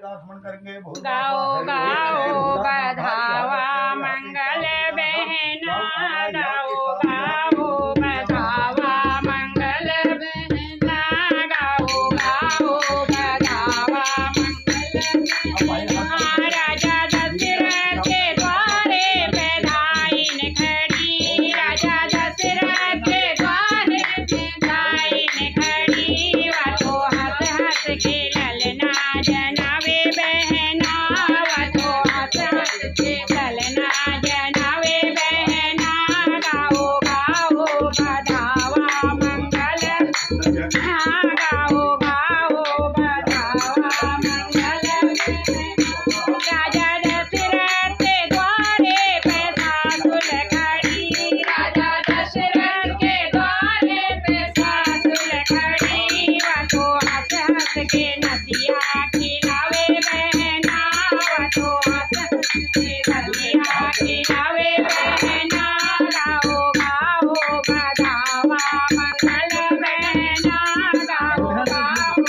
दासमन करेंगे गाओ गाओ बधावा मंगल बहना गाओ गाओ बधावा मंगल बहना गाओ गाओ बधावा मंगल बहना राजा दशरथ के द्वारे पे धाइन खड़ी राजा दशरथ के द्वारे पे धाइन खड़ी वातो हंस हंस के ललना जनावे बहना वातो हंस हंस के ललना जनावे बहना गाओ गाओ बधावा मंगल गाओ गाओ बधावा मंगल राजा दशरथ के द्वारे पे सासुर खड़ी राजा दशरथ के द्वारे पे सासुर खड़ी वातो हंस हंस के नदिया खिलावे बहना वातो हंस हंस के नदिया खिलावे बहना गाओ गाओ बधावा मंगल बहना गाओ गाओ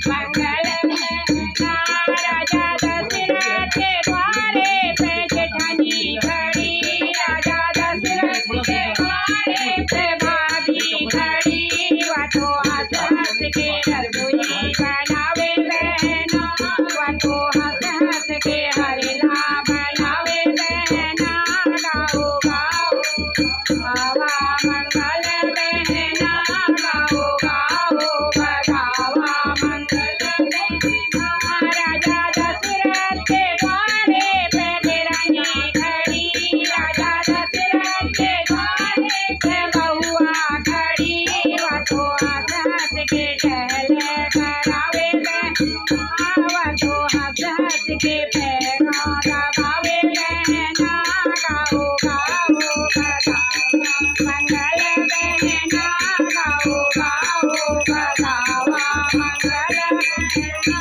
मंगल बहना राजा दशरथ के द्वारे पे जेठानी खड़ी राजा दशरथ के द्वारे पे भाभी खड़ी वातो हंस हंस के रसोई बनावे बहना वातो हंस हंस के हरेला बनावे बहना गाओ गाओ बाबा मंगल बहना गाओ गाओ बधावा मंगल बहना राजा दशरथ के द्वारे पे देरानी खड़ी राजा दशरथ के द्वारे पे बहुआ खड़ी वातो हंस हंस के टहल करावे बहना वातो हंस हंस के पैरों दबावे बहना गाओ गाओ बधावा मंगल बहना गाओ गाओ बधावा मंगल बहना